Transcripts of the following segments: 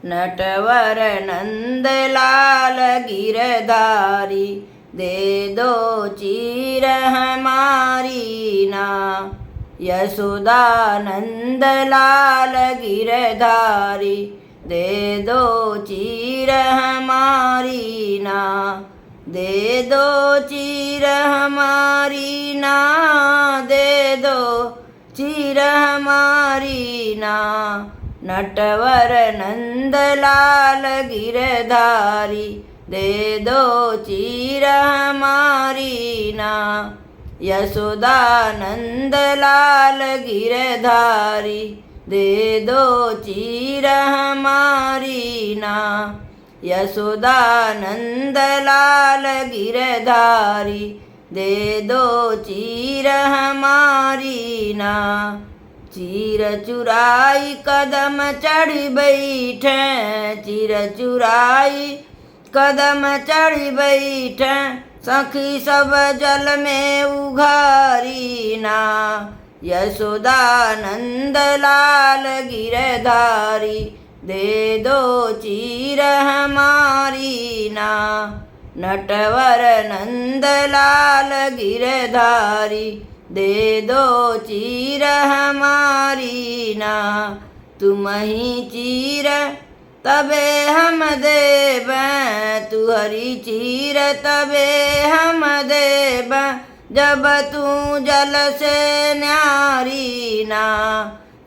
नटवर नंद लाल गिरधारी, दे दो चीर हमारी ना। यशोदा नंद लाल गिरधारी, दे दो चीर हमारी ना। दे दो चीर हमारी ना, दे दो चीर हमारी ना। नटवर नंद लाल गिरधारी, दे दो चीर हमारी ना। यशोदा नंद लाल गिरधारी, दे दो चीर हमारी ना। यशोदा नंद लाल गिरधारी, दे दो चीर हमारी ना। चीर चुराई कदम चढ़ बैठे, चीर चुराई कदम चढ़ बैठे, सखी सब जल में उघारी ना। यशोदा नंद लाल गिरधारी, दे दो चीर हमारी ना। नटवर नंद लाल गिरधारी, दे दो चीर हमारी ना। तुम ही चीर तबे हम देबें, तुहरी चीर तबे हम देबें, जब तू जल से न्यारी ना।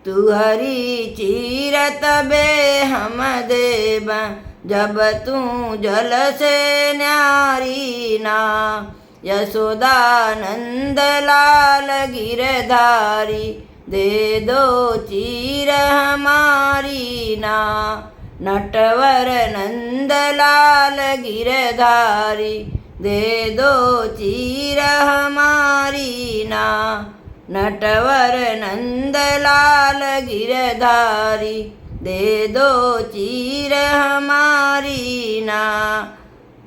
तुहरी चीर तबे हम देबें, जब तू जल से न्यारी ना। यशोदा नंद लाल गिरधारी, दे दो चीर हमारी ना। नटवर नंद लाल गिरधारी, दे दो चीर हमारी ना। नटवर नंद लाल गिरधारी, दे दो चीर हमारी ना।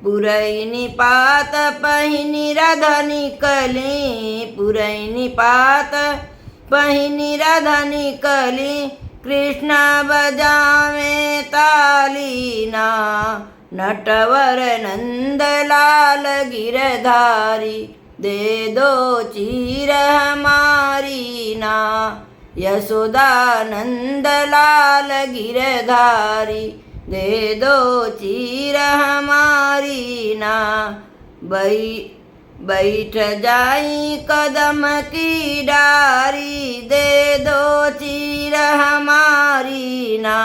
पुरैनी पात पहिनी राधा निकली, पुरैनी पात पहिनी राधा निकली, कृष्ण बजावे ताली ना। नटवर नंद लाल गिरधारी, दे दो चीर हमारी ना। यशोदा नंद लाल गिरधारी, दे दो चीर हमारी ना। बैठ जाई कदम की डारी, दे दो चीर हमारी ना।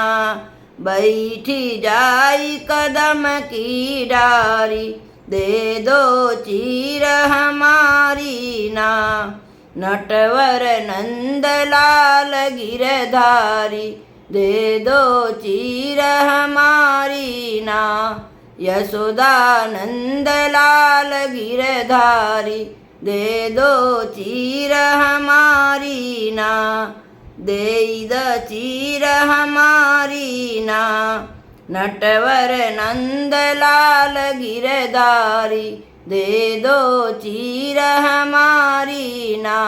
बैठी जाई कदम की डारी, दे दो चीर हमारी ना। नटवर नंद लाल गिरधारी, दे दो चीर हमारी ना। यशोदा नंद लाल गिरधारी, दे दो चीर हमारी ना। दे द चीर हमारी ना। नटवर नंद लाल गिरधारी, दे दो चीर हमारी ना।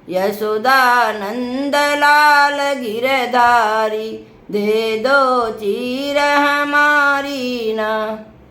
यशोदा नंद लाल गिरधारी, दे दो चीर हमारी ना।